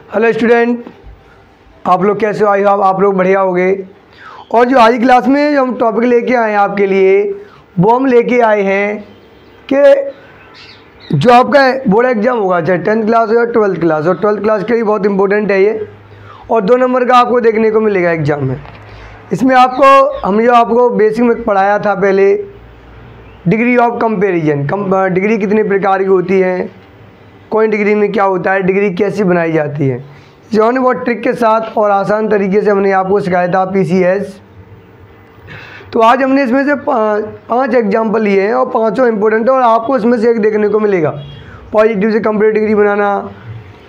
Hello student, आप लोग कैसे हो? आई होप आप लोग बढ़िया होंगे। और जो आज की क्लास में जो हम टॉपिक लेके आए हैं आपके लिए, वो हम लेके आए हैं कि जो आपका बोर्ड एग्ज़ाम होगा, चाहे 10th क्लास हो या 12th क्लास हो, 12th क्लास के लिए बहुत इंपॉर्टेंट है ये। और 2 नंबर का आपको देखने को मिलेगा एग्ज़ाम में। इसमें आपको बेसिक में पढ़ाया था पहले, डिग्री ऑफ कंपेरिजन। डिग्री कितने प्रकार की होती हैं, कौन डिग्री में क्या होता है, डिग्री कैसी बनाई जाती है, जो हमने बहुत ट्रिक के साथ और आसान तरीके से हमने आपको सिखाया था PCS। तो आज हमने इसमें से 5 एग्जाम्पल लिए हैं और 5 इंपॉर्टेंट है और आपको इसमें से एक देखने को मिलेगा। पॉजिटिव से कंपेरेटिव डिग्री बनाना,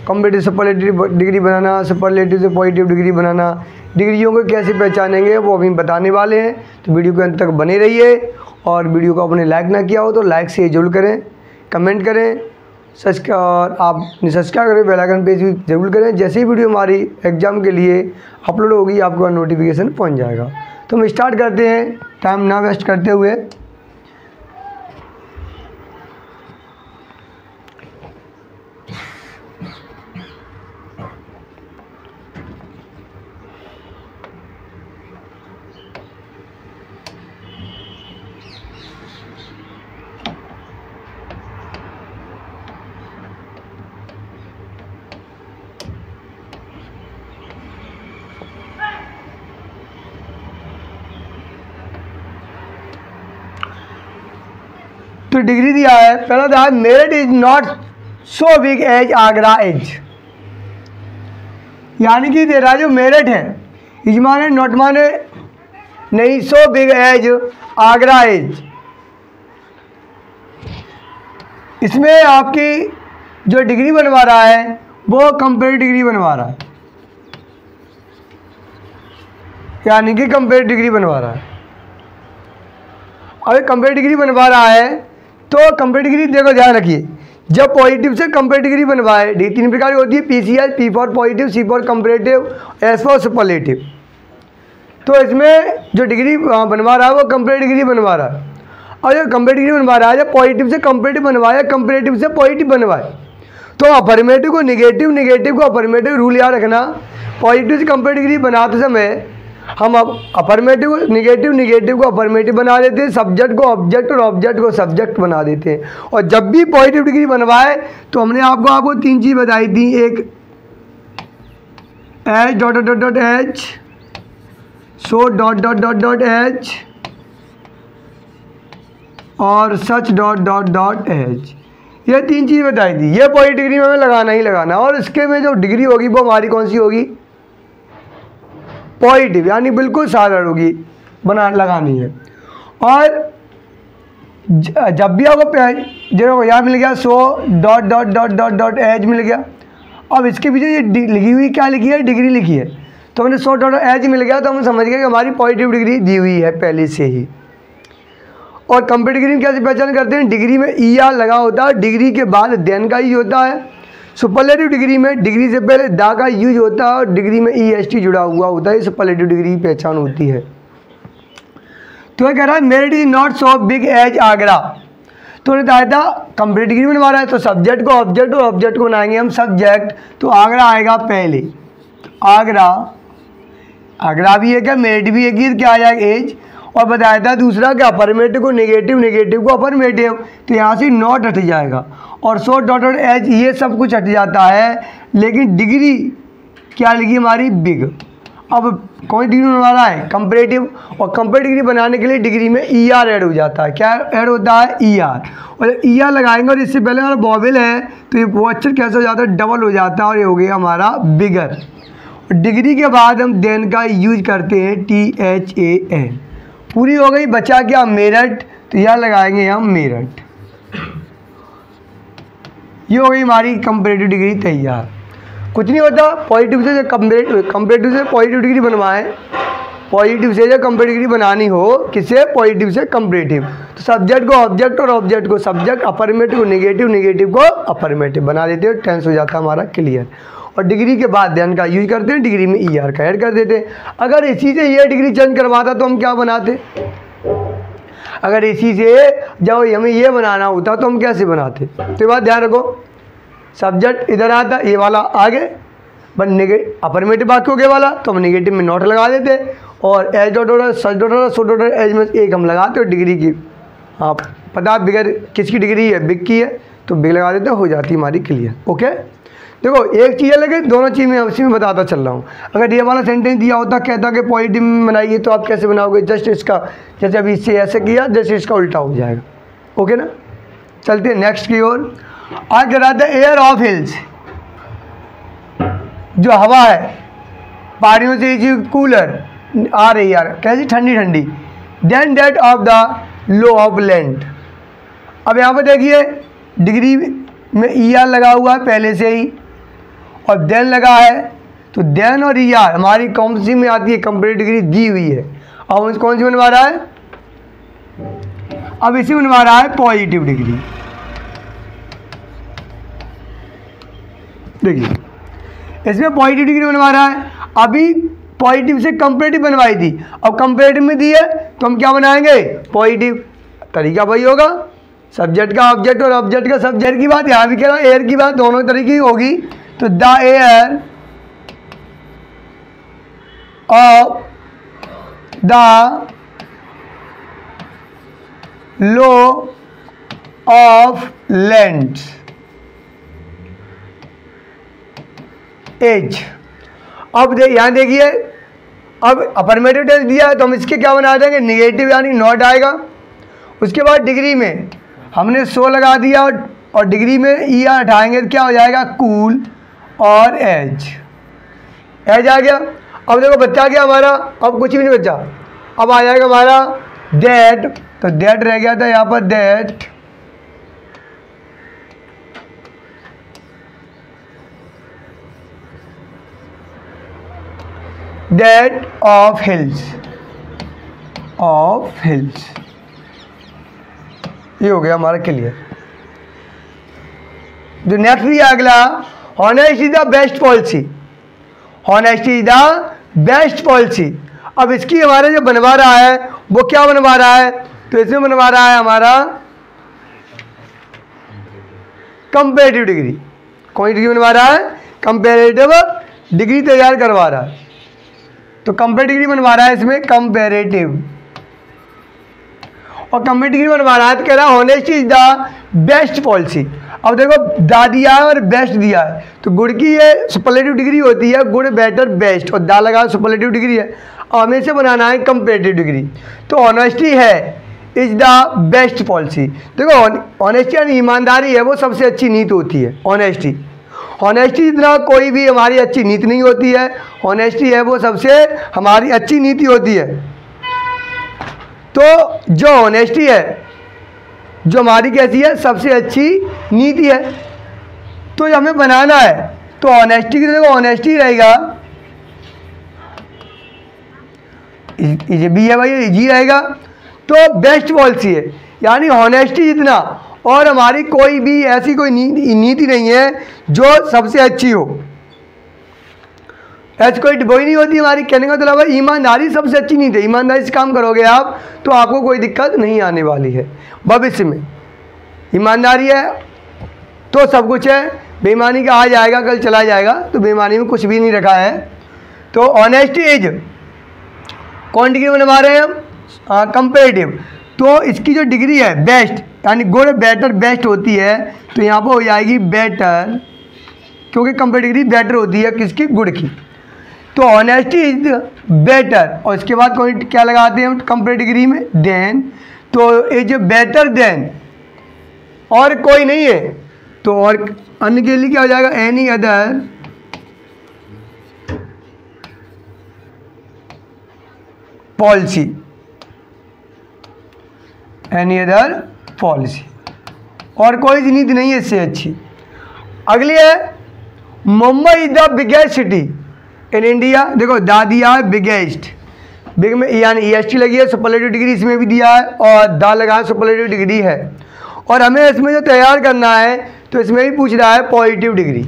कंपेरेटिव से सुपरलेटिव डिग्री बनाना, सुपरलेटिव से पॉजिटिव डिग्री बनाना, डिग्रियों को कैसे पहचानेंगे वो अभी बताने वाले हैं। तो वीडियो के अंत तक बने रहिए। और वीडियो को आपने लाइक ना किया हो तो लाइक से जरूर करें, कमेंट करें, और आपने सब्सक्राइब करें, बेल आइकन पे भी जरूर करें। जैसे ही वीडियो हमारी एग्ज़ाम के लिए अपलोड होगी आपको नोटिफिकेशन पहुंच जाएगा। तो हम स्टार्ट करते हैं टाइम ना वेस्ट करते हुए। तो डिग्री दिया है, पहला दिया है merit is not so big as Agra as. यानी कि तेरा जो मेरिट है, इज माने नॉट माने नहीं, so big as Agra as. इसमें आपकी जो डिग्री बनवा रहा है वो कंपेरेटिव डिग्री बनवा रहा है, यानी कि कंपेरेटिव डिग्री बनवा रहा है। अगर कंपेरेटिव डिग्री बनवा रहा है तो कंपेरेटिव डिग्री देखो, ध्यान रखिए, जब पॉजिटिव से कंपेरेटिव डिग्री बनवाए, 3 प्रकार की होती है, PCS, P for positive, C for comparative, S for superlative. तो इसमें जो डिग्री बनवा रहा है वो कंपेरेटिव डिग्री बनवा रहा है। और जो कंपेरेटिव डिग्री बनवा रहा है, जब पॉजिटिव से कंपेरेटिव बनवाया, कंपेरेटिव से पॉजिटिव बनवाए, तो अफर्मेटिव को निगेटिव, निगेटिव को अफर्मेटिव। रूल याद रखना, पॉजिटिव से कंपेरेटिव डिग्री बनाते समय हम अब अफर्मेटिव निगेटिव, निगेटिव को अफर्मेटिव बना देते हैं, सब्जेक्ट को ऑब्जेक्ट और ऑब्जेक्ट को सब्जेक्ट बना देते हैं। और जब भी पॉजिटिव डिग्री बनवाए तो हमने आपको 3 चीज़ बताई थी, एक H dot dot dot H, सो dot dot dot dot H और सच डॉट डॉट डॉट एच। ये 3 चीज़ बताई थी। ये पॉजिटिव डिग्री में हमें लगाना ही लगाना। और इसके में जो डिग्री होगी वो हमारी कौन सी होगी? पॉजिटिव, यानी बिल्कुल साधारण होगी, लगानी है। और जब भी आपको जो यहाँ मिल गया, so dot dot dot dot dot as मिल गया। अब इसके पीछे ये लिखी हुई क्या लिखी है? डिग्री लिखी है। तो हमने सो डॉट एच मिल गया तो हम समझ गए कि हमारी पॉजिटिव डिग्री दी हुई है पहले से ही। और कंपेरेटिव डिग्री में कैसे पहचान करते हैं? डिग्री में ER लगा होता है, डिग्री के बाद देन का यूज होता है। सुपरलेटिव डिग्री में डिग्री से पहले दा का यूज होता है और डिग्री में EST जुड़ा हुआ होता है। सुपरलेटिव डिग्री की पहचान होती है। तो ये कह रहा है merit is not so big as Agra. तो उन्हें बताया था कंपेरेटिव डिग्री बनवा रहा है तो सब्जेक्ट को ऑब्जेक्ट और ऑब्जेक्ट को बनाएंगे हम सब्जेक्ट। तो आगरा आएगा पहले, आगरा भी है क्या, मेरिट भी है कि क्या आ जाएगा? एज। और बताया था दूसरा क्या, अफर्मेटिव को निगेटिव, निगेटिव को अफर्मेटिव। तो यहाँ से नॉट हट जाएगा और सो डॉट डॉट एच, ये सब कुछ हट जाता है। लेकिन डिग्री क्या लिखी हमारी? बिग। अब कौन डिग्री बना रहा है? कंपेरेटिव। और कंपेरेटिव डिग्री बनाने के लिए डिग्री में ER ऐड हो जाता है। क्या ऐड होता है? ER। और ER लगाएंगे और इससे पहले हमारा बॉबल है तो ये वो अक्षर कैसे हो जाता है? डबल हो जाता है और ये हो गया हमारा बिगर। डिग्री के बाद हम देन का यूज करते हैं, THAN। पूरी हो गई, बचा क्या? मेरठ। तो यह लगाएंगे हम मेरठ। ये हो गई हमारी कंपेरेटिव डिग्री तैयार। कुछ नहीं होता, पॉजिटिव से कंपेरेटिव से पॉजिटिव डिग्री बनवाएं। पॉजिटिव से जो कंपेरेटिव डिग्री बनानी हो, किससे? पॉजिटिव से कंपेरेटिव। तो सब्जेक्ट को ऑब्जेक्ट और ऑब्जेक्ट को सब्जेक्ट, अफर्मेटिव को निगेटिव, निगेटिव को अफर्मेटिव बना देते हैं। टेंस हो जाता है हमारा क्लियर। और डिग्री के बाद देन का यूज करते हैं, डिग्री में ER का ऐड कर देते हैं। अगर इसी से ये डिग्री चेंज करवाता तो हम क्या बनाते? अगर इसी से जब हमें ये बनाना होता तो हम कैसे बनाते? तो ये बात ध्यान रखो, सब्जेक्ट इधर आता, ये वाला आगे, बट अफर्मेटिव वाक्य हो गया वाला तो हम नेगेटिव में नॉट लगा देते, और as dot order, such dot order, so dot order, as में एक हम लगाते और डिग्री की, हाँ पता बगैर किसकी डिग्री है, बिग की है तो बिग लगा देते, हो जाती हमारी क्लियर। ओके, देखो एक चीज़ लगे, दोनों चीज़ मैं उसी में बताता चल रहा हूँ। अगर ये वाला सेंटेंस दिया होता कहता कि पॉजिटिव में बनाइए तो आप कैसे बनाओगे, जस्ट इसका, जैसे अभी इससे ऐसे किया, जस्ट इसका उल्टा हो जाएगा। ओके ना, चलते हैं नेक्स्ट की ओर। आज कह रहा था एयर ऑफ हिल्स, जो हवा है पहाड़ियों से कूलर आ रही यार, कैसी ठंडी ठंडी, then date of the low of land. अब यहाँ पर देखिए डिग्री में ई आर लगा हुआ है पहले से ही, और देन लगा है, तो देन और ई आर हमारी कौन सी में आती है, कंपेरेटिव डिग्री दी हुई है। अब कौन सी बनवा रहा है, अब इसी बनवा रहा है पॉजिटिव डिग्री। देखिए इसमें पॉजिटिव डिग्री बनवा रहा है, अभी पॉजिटिव से कंपेरेटिव बनवाई थी, अब कंपेरेटिव में दी है तो हम क्या बनाएंगे, पॉजिटिव। तरीका वही होगा, सब्जेक्ट का ऑब्जेक्ट और ऑब्जेक्ट का सब्जेक्ट की बात यहाँ भी कह रहा हूँ, एयर की बात दोनों तरीके की होगी। तो the air of the low of land as. अब यहाँ देखिए, अब अफर्मेटिव टेंस दिया है तो हम इसके क्या बना देंगे, निगेटिव यानी नॉट आएगा। उसके बाद डिग्री में हमने सो लगा दिया और डिग्री में ई आर हटाएंगे तो क्या हो जाएगा, कूल और एज, एज आ गया। अब देखो बच्चा गया हमारा, अब कुछ भी नहीं बचा, अब आ जाएगा हमारा दैट, तो दैट रह गया था यहाँ पर, that of hills, of hills, ये हो गया हमारा क्लियर। जो नेक्स्ट भी अगला, honest is the best policy, honest is the best policy. अब इसकी हमारा जो बनवा रहा है वो क्या बनवा रहा है, तो इसमें बनवा रहा है हमारा कंपेरेटिव डिग्री। कौन डिग्री बनवा रहा है, कंपेरेटिव डिग्री तैयार करवा रहा है, तो कंपेरेटिव डिग्री बनवा रहा है इसमें, कंपेरेटिव, और कंपेरेटिव डिग्री बनवा रहा है तो कह रहा है honest is the best policy. अब देखो दा दिया है और बेस्ट दिया है, तो गुड की ये सुपरलेटिव डिग्री होती है, गुड बेटर बेस्ट, और दा लगा सुपरलेटिव डिग्री है। अब हमें से बनाना है कंपेरेटिव डिग्री, तो ऑनेस्टी है इज द बेस्ट पॉलिसी। देखो ऑनेस्टी यानी ईमानदारी है, वो सबसे अच्छी नीति होती है ऑनेस्टी। ऑनेस्टी जितना कोई भी हमारी अच्छी नीति नहीं होती है, ऑनेस्टी है वो सबसे हमारी अच्छी नीति होती है। तो जो ऑनेस्टी है, जो हमारी कैसी है, सबसे अच्छी नीति है, तो हमें बनाना है, तो ऑनेस्टी की देखो ऑनेस्टी रहेगा, ये भी है भाई, जी रहेगा, तो बेस्ट पॉलिसी है, यानी ऑनेस्टी जितना और हमारी कोई भी ऐसी कोई नीति नहीं है जो सबसे अच्छी हो, ऐसी कोई वही नहीं होती हमारी। कहने का मतलब है ईमानदारी सबसे अच्छी नीति है, ईमानदारी से काम करोगे आप तो आपको कोई दिक्कत नहीं आने वाली है भविष्य में। ईमानदारी है तो सब कुछ है, बेईमानी का आ जाएगा कल चला जाएगा, तो बेईमानी में कुछ भी नहीं रखा है। तो ऑनेस्टी इज कौन डिग्री बनवा रहे हैं हम, कंपेरेटिव, तो इसकी जो डिग्री है बेस्ट यानी गुड बेटर बेस्ट होती है, तो यहाँ पर हो जाएगी बेटर, क्योंकि कंपेरेटिव डिग्री बेटर होती है किसकी, गुड की। तो ऑनेस्टी इज बेटर, और इसके बाद कौन क्या लगाते हैं हम कंपेरेटिव डिग्री में, देन, तो इज बेटर देन, और कोई नहीं है तो और अन्य के लिए क्या हो जाएगा, any other policy, any other policy, और कोई नीति नहीं है इससे अच्छी। अगली है Mumbai is the biggest city in India. देखो दा दिया है बिगेस्ट, बिग में यानी EST लगी है, सुपरलेटिव डिग्री इसमें भी दिया है, और दा लगा है सुपरलेटिव डिग्री है, और हमें इसमें जो तैयार करना है तो इसमें भी पूछ रहा है पॉजिटिव डिग्री।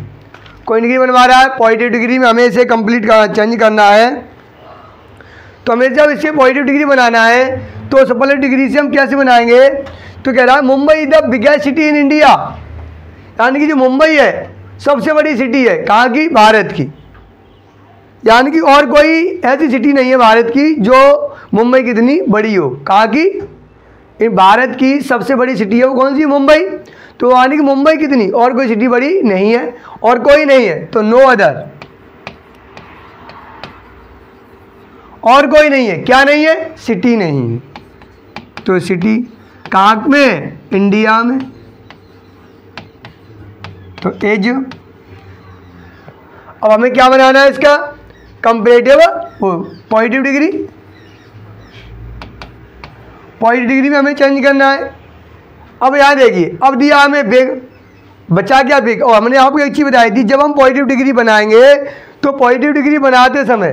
कोई डिग्री बनवा रहा है पॉजिटिव डिग्री में, हमें इसे कंप्लीट चेंज करना है। तो हमें जब इससे पॉजिटिव डिग्री बनाना है तो सुपरलेटिव डिग्री से हम कैसे बनाएंगे, तो कह रहा है Mumbai is the biggest city in India, यानी कि जो मुंबई है सबसे बड़ी सिटी है, कहाँ की, भारत की। यानी कि और कोई ऐसी सिटी नहीं है भारत की जो मुंबई कितनी बड़ी हो। कहाँ की? इन भारत की सबसे बड़ी सिटी है वो कौन सी? मुंबई। तो यानी कि मुंबई कितनी, और कोई सिटी बड़ी नहीं है, और कोई नहीं है, तो नो अदर, और कोई नहीं है। क्या नहीं है? सिटी नहीं है। तो सिटी कहाँ में? इंडिया में। तो एज, अब हमें क्या बनाना है इसका? Comparative positive degree. Positive degree में हमें चेंज करना है। अब यहाँ देखिए, अब दिया हमें बेग, बचा क्या? बेग। और हमने आपको एक चीज़ बताई थी, जब हम पॉजिटिव डिग्री बनाएंगे तो पॉजिटिव डिग्री बनाते समय,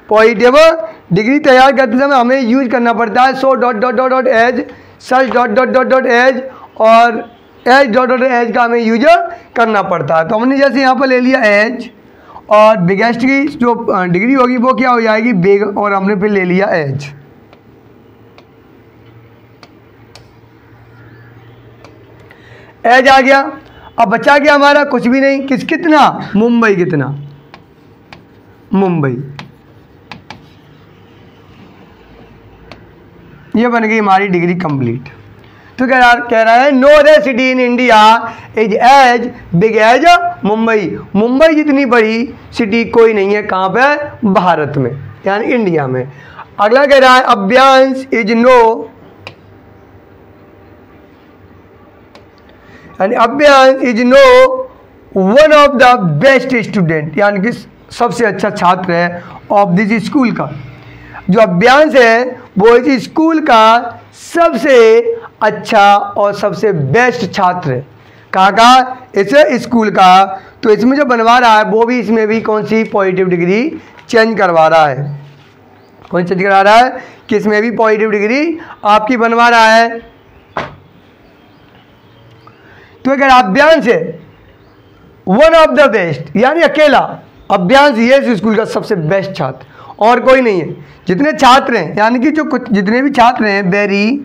पॉजिटिव डिग्री तैयार करते समय हमें यूज करना पड़ता है so dot dot dot dot as, such dot dot dot dot as, और एज डॉट डॉट एज का हमें यूज करना पड़ता है। तो हमने जैसे यहाँ पर ले लिया एज, और बिगेस्ट की जो डिग्री होगी वो क्या हो जाएगी? बेग, और हमने फिर ले लिया एज। एज आ गया। अब बचा गया हमारा कुछ भी नहीं, कितना? मुंबई। कितना? मुंबई। ये बन गई हमारी डिग्री कंप्लीट। तो कह रहा है no other city in India is as big as Mumbai. Mumbai जितनी बड़ी सिटी कोई नहीं है। कहाँ पे? भारत में, यानी इंडिया में। अगला कह रहा है अभ्यांश इज नो, यानी Abhyansh is no one of the best student, यानी कि सबसे अच्छा छात्र है ऑफ दिस स्कूल का। जो अभ्यांश है वो इस स्कूल का सबसे अच्छा और सबसे बेस्ट छात्र है। कहाँ का? इस स्कूल का। तो इसमें जो बनवा रहा है वो भी, इसमें भी कौन सी? पॉजिटिव डिग्री चेंज करवा रहा है। कौन चेंज करा रहा है? कि इसमें भी पॉजिटिव डिग्री आपकी बनवा रहा है। तो अगर अभ्यांश है वन ऑफ द बेस्ट, यानी अकेला अभ्यांश ये इस स्कूल का सबसे बेस्ट छात्र, और कोई नहीं है। जितने छात्र हैं, यानी कि जो कुछ जितने भी छात्र हैं, very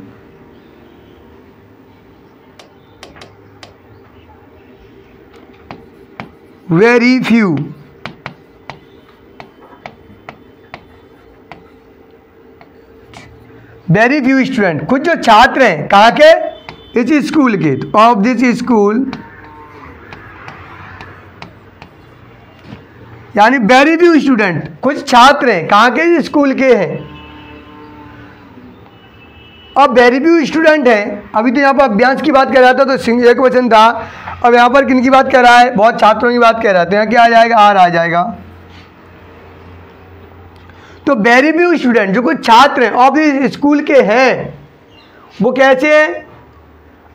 few, very few student, कुछ जो छात्र हैं कहाँ के? इस स्कूल के, ऑफ दिस स्कूल, यानी वेरी फ्यू स्टूडेंट, कुछ छात्र हैं कहाँ के? स्कूल के हैं। अब वेरी फ्यू स्टूडेंट हैं, अभी तो यहाँ पर अभ्यांश की बात कर रहा था तो एक वचन था। अब यहाँ पर किन की बात कर रहा है? बहुत छात्रों की बात कर रहे थे। यहाँ क्या आ जाएगा? आर आ जाएगा। तो वेरी फ्यू स्टूडेंट, जो कुछ छात्र हैं ऑफ दिस स्कूल के हैं, वो कैसे हैं?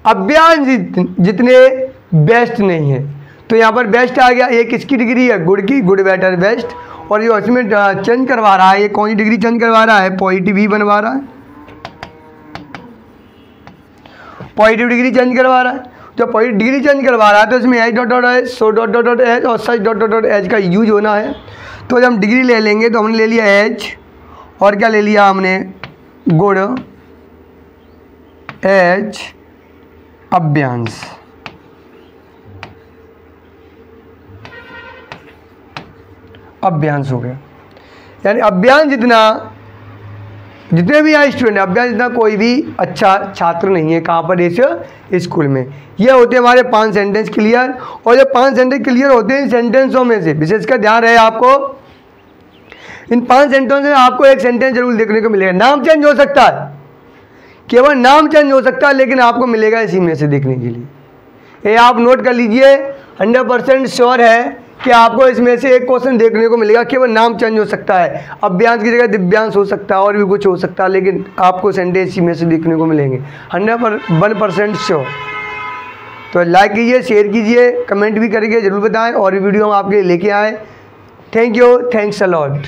अभ्यांश जितने बेस्ट नहीं है। तो यहाँ पर बेस्ट आ गया। ये किसकी डिग्री है? गुड की, गुड बेटर बेस्ट। और ये उसमें चेंज करवा रहा है, ये कौन सी डिग्री चेंज करवा रहा है? पॉजिटिव ही बनवा रहा है, पॉजिटिव डिग्री चेंज करवा रहा है। जब पॉजिटिव डिग्री चेंज करवा रहा है तो इसमें एच डॉट डॉट एच, सो डॉट डॉट डॉट एच और सच डॉट डॉट डॉट एच का यूज होना है। तो जब हम डिग्री ले लेंगे तो हमने ले लिया एच, और क्या ले लिया हमने? Good H अभ्यांश। अभ्यांश हो गया, यानी अभ्यांश जितने भी यहाँ स्टूडेंट हैं, अभ्यांश जितना कोई भी अच्छा छात्र नहीं है। कहाँ पर? इस स्कूल में। ये होते हैं हमारे 5 सेंटेंस क्लियर। और जो 5 सेंटेंस क्लियर होते हैं इन सेंटेंसों में से, विशेषकर ध्यान रहे आपको, इन 5 सेंटेंस में आपको एक सेंटेंस जरूर देखने को मिलेगा। नाम चेंज हो सकता है, केवल नाम चेंज हो सकता है, लेकिन आपको मिलेगा इसी में से देखने के लिए। ये आप नोट कर लीजिए, 100% श्योर है कि आपको इसमें से एक क्वेश्चन देखने को मिलेगा। केवल नाम चेंज हो सकता है, अभ्यांश की जगह दिव्यांश हो सकता है, और भी कुछ हो सकता है, लेकिन आपको सेंटेंस इसी में से देखने को मिलेंगे। 101% श्योर। तो लाइक कीजिए, शेयर कीजिए, कमेंट भी करके जरूर बताएं, और भी वीडियो हम आपके लिए लेके आए। Thank you, thanks a lot.